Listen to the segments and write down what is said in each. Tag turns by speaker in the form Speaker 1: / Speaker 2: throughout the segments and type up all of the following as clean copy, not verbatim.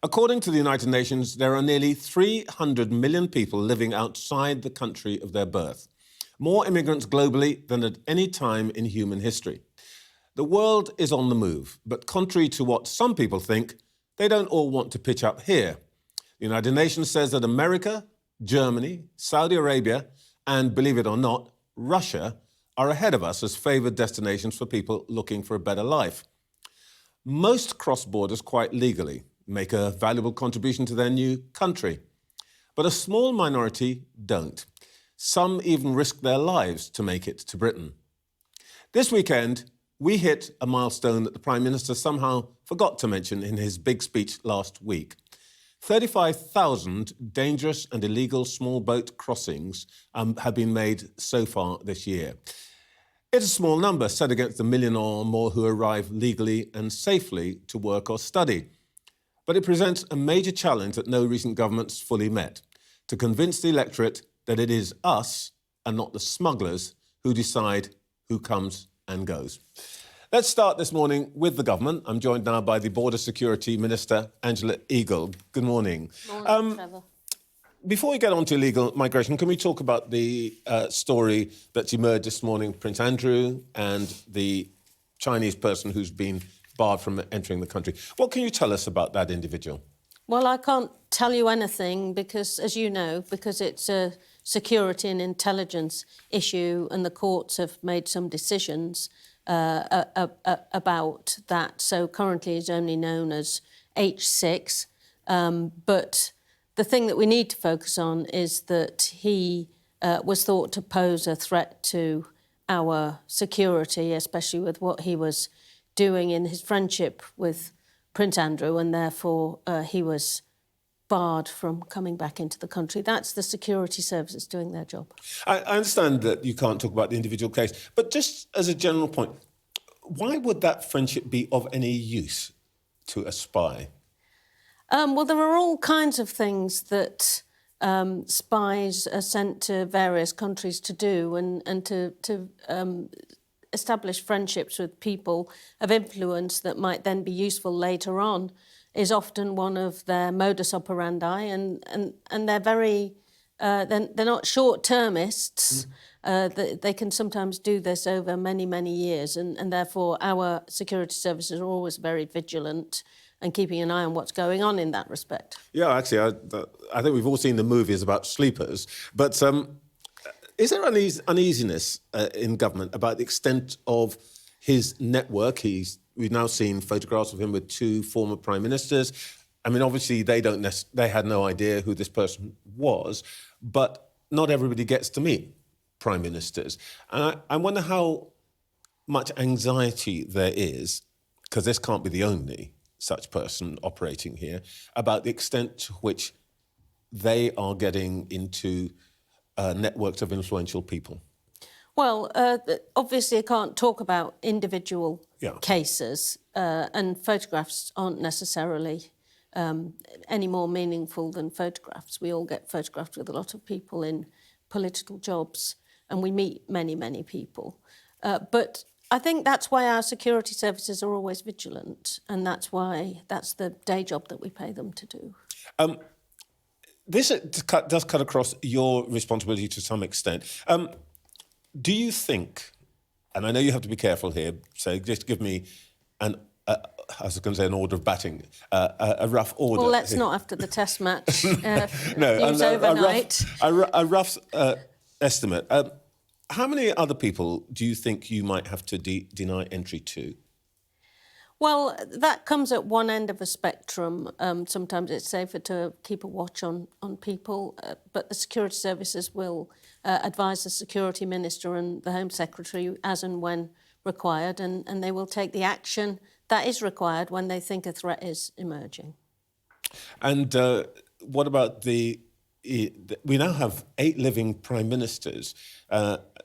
Speaker 1: According to the United Nations, there are nearly 300 million people living outside the country of their birth. More immigrants globally than at any time in human history. The world is on the move, but contrary to what some people think, they don't all want to pitch up here. The United Nations says that America, Germany, Saudi Arabia, and believe it or not, Russia are ahead of us as favoured destinations for people looking for a better life. Most cross borders quite legally make a valuable contribution to their new country, but a small minority don't. Some even risk their lives to make it to Britain. This weekend, we hit a milestone that the Prime Minister somehow forgot to mention in his big speech last week. 35,000 dangerous and illegal small boat crossings have been made so far this year. It's a small number set against the million or more who arrive legally and safely to work or study. But it presents a major challenge that no recent government's fully met, to convince the electorate that it is us and not the smugglers who decide who comes and goes. Let's start this morning with the government. I'm joined now by the Border Security Minister, Angela Eagle. Good morning.
Speaker 2: Morning, Trevor.
Speaker 1: Before we get on to illegal migration, can we talk about the story that's emerged this morning, Prince Andrew and the Chinese person who's been barred from entering the country? What can you tell us about that individual?
Speaker 2: Well, I can't tell you anything because, as you know, because it's a security and intelligence issue and the courts have made some decisions about that. So currently it's only known as H6. But the thing that we need to focus on is that he was thought to pose a threat to our security, especially with what he was doing in his friendship with Prince Andrew, and therefore he was barred from coming back into the country. That's the security services doing their job.
Speaker 1: I understand that you can't talk about the individual case, but just as a general point, why would that friendship be of any use to a spy?
Speaker 2: Well, there are all kinds of things that spies are sent to various countries to do and to establish friendships with people of influence that might then be useful later on is often one of their modus operandi, and they're very they're not short-termists. They can sometimes do this over many years, and therefore our security services are always very vigilant and keeping an eye on what's going on in that respect.
Speaker 1: Yeah, actually, I think we've all seen the movies about sleepers, but is there uneasiness in government about the extent of his network? We've now seen photographs of him with two former prime ministers. I mean, obviously, they had no idea who this person was, but not everybody gets to meet prime ministers. And I wonder how much anxiety there is, because this can't be the only such person operating here, about the extent to which they are getting into networks of influential people.
Speaker 2: Well, obviously I can't talk about individual cases, and photographs aren't necessarily any more meaningful than photographs. We all get photographed with a lot of people in political jobs, and we meet many people. But I think that's why our security services are always vigilant, and that's the day job that we pay them to do.
Speaker 1: This does cut across your responsibility to some extent. Do you think, and I know you have to be careful here, so just give me I was going to say an order of batting, a rough order.
Speaker 2: Well, let's not after the test match.
Speaker 1: No,
Speaker 2: news overnight.
Speaker 1: A rough estimate. How many other people do you think you might have to deny entry to?
Speaker 2: Well, that comes at one end of a spectrum. Sometimes it's safer to keep a watch on people, but the security services will advise the Security Minister and the Home Secretary as and when required, and they will take the action that is required when they think a threat is emerging. And
Speaker 1: what about we now have 8 living prime ministers.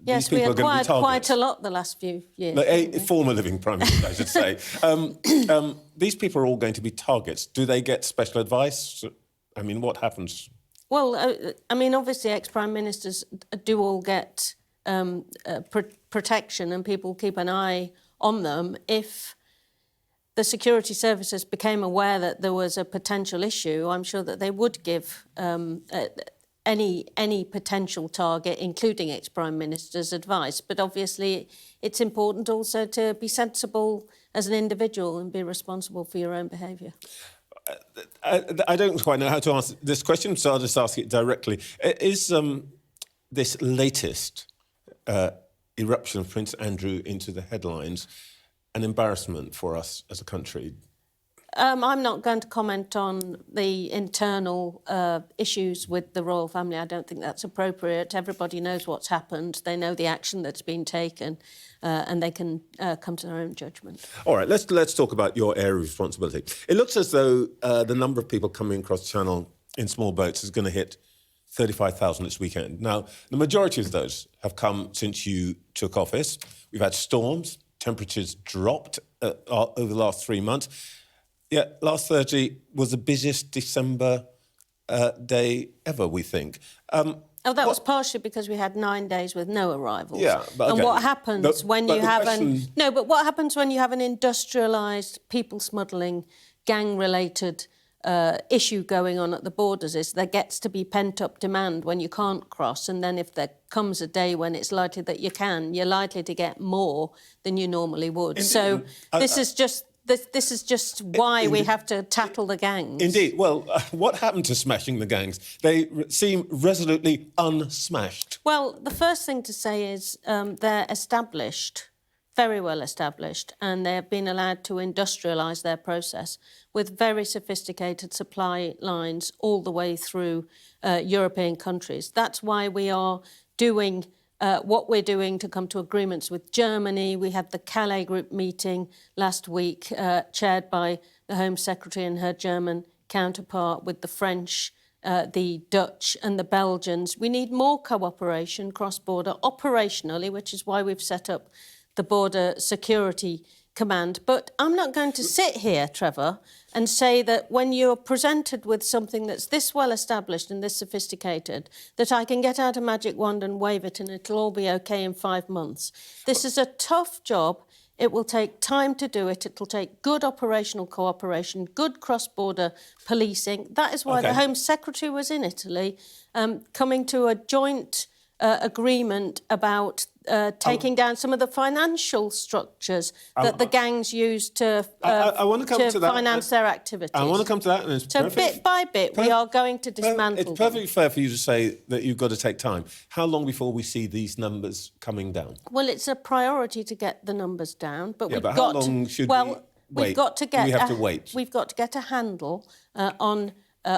Speaker 2: Yes, we acquired quite a lot the last few years.
Speaker 1: 8 former living prime ministers, I should say. These people are all going to be targets. Do they get special advice? I mean, what happens?
Speaker 2: Well, I mean, obviously, ex-prime ministers do all get protection, and people keep an eye on them if the security services became aware that there was a potential issue, I'm sure that they would give any potential target, including ex-prime ministers, advice. But obviously, it's important also to be sensible as an individual and be responsible for your own behaviour.
Speaker 1: I don't quite know how to answer this question, so I'll just ask it directly. Is this latest eruption of Prince Andrew into the headlines an embarrassment for us as a country?
Speaker 2: I'm not going to comment on the internal issues with the royal family. I don't think that's appropriate. Everybody knows what's happened. They know the action that's been taken, and they can come to their own judgment.
Speaker 1: All right, let's talk about your area of responsibility. It looks as though the number of people coming across the Channel in small boats is going to hit 35,000 this weekend. Now, the majority of those have come since you took office. We've had storms, temperatures dropped over the last 3 months. Yeah, last Thursday was the busiest December day ever, we think.
Speaker 2: That was partially because we had 9 days with no arrivals.
Speaker 1: Yeah, but okay.
Speaker 2: And what happens when you have what happens when you have an industrialised, people smuggling, gang-related issue going on at the borders is there gets to be pent-up demand when you can't cross, and then if there comes a day when it's likely that you can, you're likely to get more than you normally would. Indeed. So this is just why we have to tackle the gangs. Indeed.
Speaker 1: Well, what happened to smashing the gangs? They seem resolutely unsmashed.
Speaker 2: Well, the first thing to say is they're established, very well established, and they have been allowed to industrialise their process with very sophisticated supply lines all the way through European countries. That's why we are doing what we're doing to come to agreements with Germany. We had the Calais Group meeting last week, chaired by the Home Secretary and her German counterpart, with the French, the Dutch and the Belgians. We need more cooperation cross-border operationally, which is why we've set up the Border Security Command. But I'm not going to sit here, Trevor, and say that when you're presented with something that's this well established and this sophisticated, that I can get out a magic wand and wave it and it'll all be OK in 5 months. This is a tough job. It will take time to do it. It'll take good operational cooperation, good cross-border policing. That is why the Home Secretary was in Italy, coming to a joint agreement about taking down some of the financial structures that the gangs use to finance their activities.
Speaker 1: I want to come to that. And
Speaker 2: so bit by bit, we are going to dismantle
Speaker 1: It's perfectly fair for you to say that you've got to take time. How long before we see these numbers coming down?
Speaker 2: Well, it's a priority to get the numbers down, but we've
Speaker 1: got
Speaker 2: got
Speaker 1: how long should we wait?
Speaker 2: We've got to get.
Speaker 1: We have to wait.
Speaker 2: We've got to get a handle on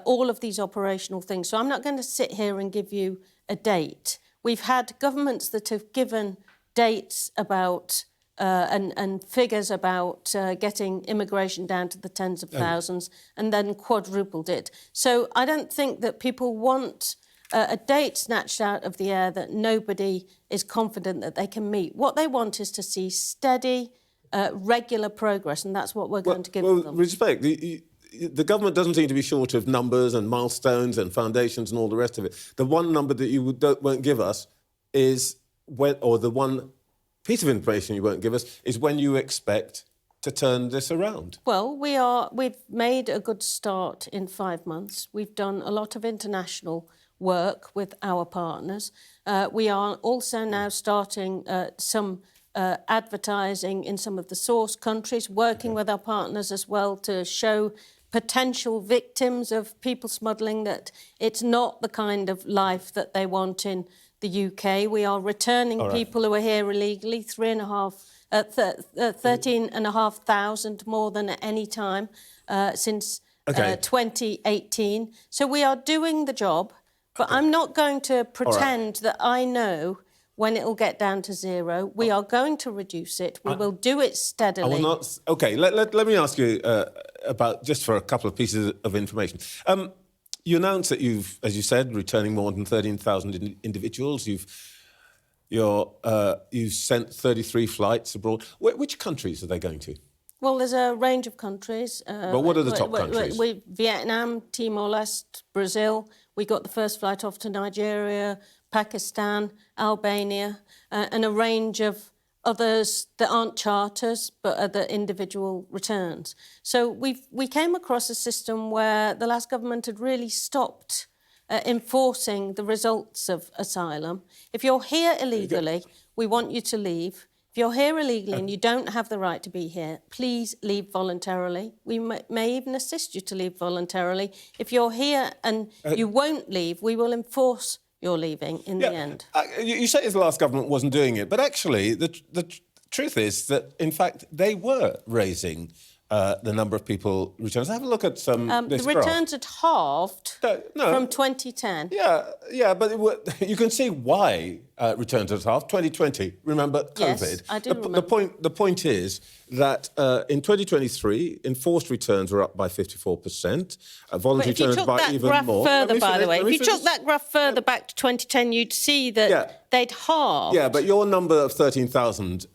Speaker 2: all of these operational things. So I'm not going to sit here and give you a date. We've had governments that have given dates about and figures about getting immigration down to the tens of thousands and then quadrupled it. So I don't think that people want a date snatched out of the air that nobody is confident that they can meet. What they want is to see steady, regular progress, and that's what we're going to give them.
Speaker 1: Well, respect. The government doesn't seem to be short of numbers and milestones and foundations and all the rest of it. The one number that you won't give us is the one piece of information you won't give us is when you expect to turn this around.
Speaker 2: Well, we've made a good start in 5 months. We've done a lot of international work with our partners. We are also now starting some advertising in some of the source countries, working with our partners as well to show potential victims of people smuggling that it's not the kind of life that they want in the UK. We are returning people who are here illegally, 13,500 more than at any time since 2018. So we are doing the job, but I'm not going to pretend that I know when it will get down to zero. We are going to reduce it. We will do it steadily.
Speaker 1: I will not. OK, let me ask you about, just for a couple of pieces of information. You announced that you've, as you said, returning more than 13,000 individuals. You've sent 33 flights abroad. Which countries are they going to?
Speaker 2: Well, there's a range of countries.
Speaker 1: But what are the top countries?
Speaker 2: Vietnam, Timor-Leste, Brazil. We got the first flight off to Nigeria, Pakistan, Albania, and a range of others that aren't charters but are the individual returns. So we came across a system where the last government had really stopped enforcing the results of asylum. If you're here illegally, we want you to leave. If you're here illegally and you don't have the right to be here, please leave voluntarily. We may even assist you to leave voluntarily. If you're here and you won't leave, we will enforce your leaving in the end.
Speaker 1: You say the last government wasn't doing it, but actually the truth is that, in fact, they were raising the number of people returns. Have a look at this
Speaker 2: the returns had halved
Speaker 1: No.
Speaker 2: from 2010.
Speaker 1: Yeah, but you can see why returns had halved. 2020, remember COVID?
Speaker 2: Yes, I do remember.
Speaker 1: The point is that in 2023, enforced returns were up by 54%. Voluntary returns by even more.
Speaker 2: Further, by the way, if you took that graph further back to 2010, you'd see that they'd halved.
Speaker 1: Yeah, but your number of 13,000...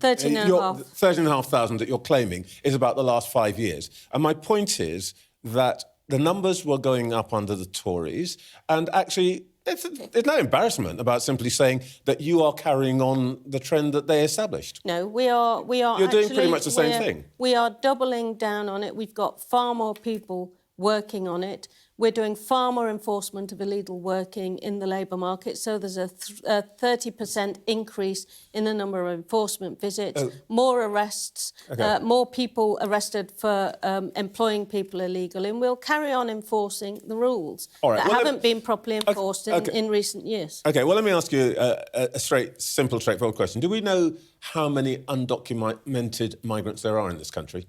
Speaker 1: 13,500 that you're claiming is about the last 5 years. And my point is that the numbers were going up under the Tories, and actually it's no embarrassment about simply saying that you are carrying on the trend that they established.
Speaker 2: No, we are.
Speaker 1: You're doing pretty much the same thing.
Speaker 2: We are doubling down on it. We've got far more people working on it. We're doing far more enforcement of illegal working in the labour market. So there's a 30% increase in the number of enforcement visits, more arrests, more people arrested for employing people illegally. And we'll carry on enforcing the rules that haven't been properly enforced in recent years.
Speaker 1: OK, well, let me ask you a simple, straightforward question. Do we know how many undocumented migrants there are in this country?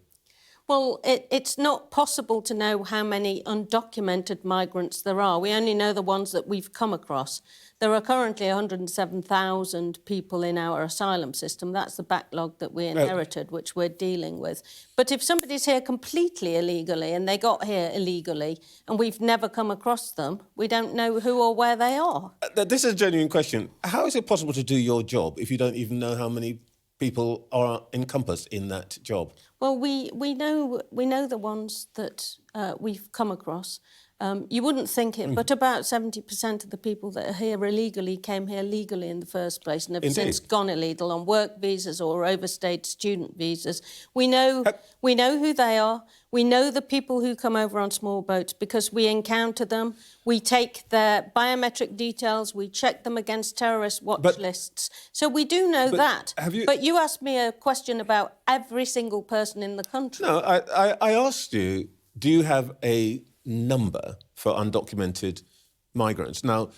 Speaker 2: Well, it's not possible to know how many undocumented migrants there are. We only know the ones that we've come across. There are currently 107,000 people in our asylum system. That's the backlog that we inherited, which we're dealing with. But if somebody's here completely illegally and they got here illegally and we've never come across them, we don't know who or where they are.
Speaker 1: This is a genuine question. How is it possible to do your job if you don't even know how many people are encompassed in that job?
Speaker 2: Well, we know the ones that we've come across. You wouldn't think it, but about 70% of the people that are here illegally came here legally in the first place and have since gone illegal on work visas or overstayed student visas. We know who they are. We know the people who come over on small boats because we encounter them. We take their biometric details. We check them against terrorist watch lists. So we do know that. But you asked me a question about every single person in the country.
Speaker 1: No, I asked you, do you have a number for undocumented migrants? Now,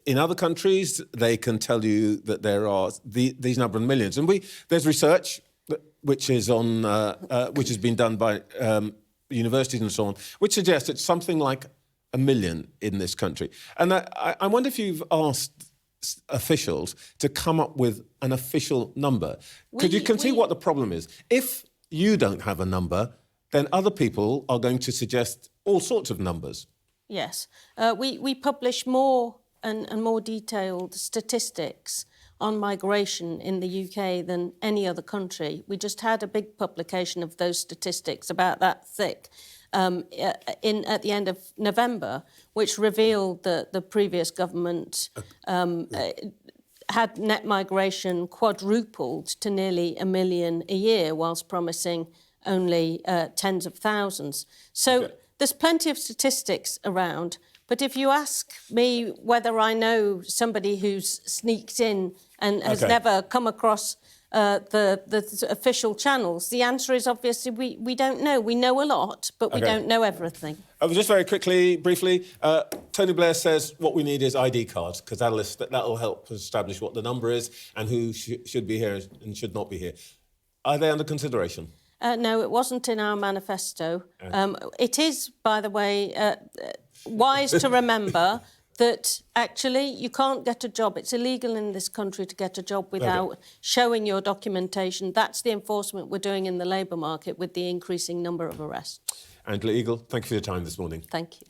Speaker 1: in other countries, they can tell you that there are these number of millions. And there's research which is which has been done by universities and so on, which suggests it's something like 1 million in this country. And I wonder if you've asked officials to come up with an official number. Because you can see what the problem is. If you don't have a number, then other people are going to suggest all sorts of numbers.
Speaker 2: Yes. We publish more and more detailed statistics on migration in the UK than any other country. We just had a big publication of those statistics about that thick at the end of November, which revealed that the previous government had net migration quadrupled to nearly 1 million a year, whilst promising only tens of thousands. So there's plenty of statistics around. But if you ask me whether I know somebody who's sneaked in and has never come across the official channels, the answer is obviously we don't know. We know a lot, but we don't know everything.
Speaker 1: Just very quickly, briefly, Tony Blair says what we need is ID cards, because that'll help establish what the number is and who should be here and should not be here. Are they under consideration?
Speaker 2: No, it wasn't in our manifesto. It is, by the way, wise to remember that actually you can't get a job. It's illegal in this country to get a job without showing your documentation. That's the enforcement we're doing in the labour market with the increasing number of arrests.
Speaker 1: Angela Eagle, thank you for your time this morning.
Speaker 2: Thank you.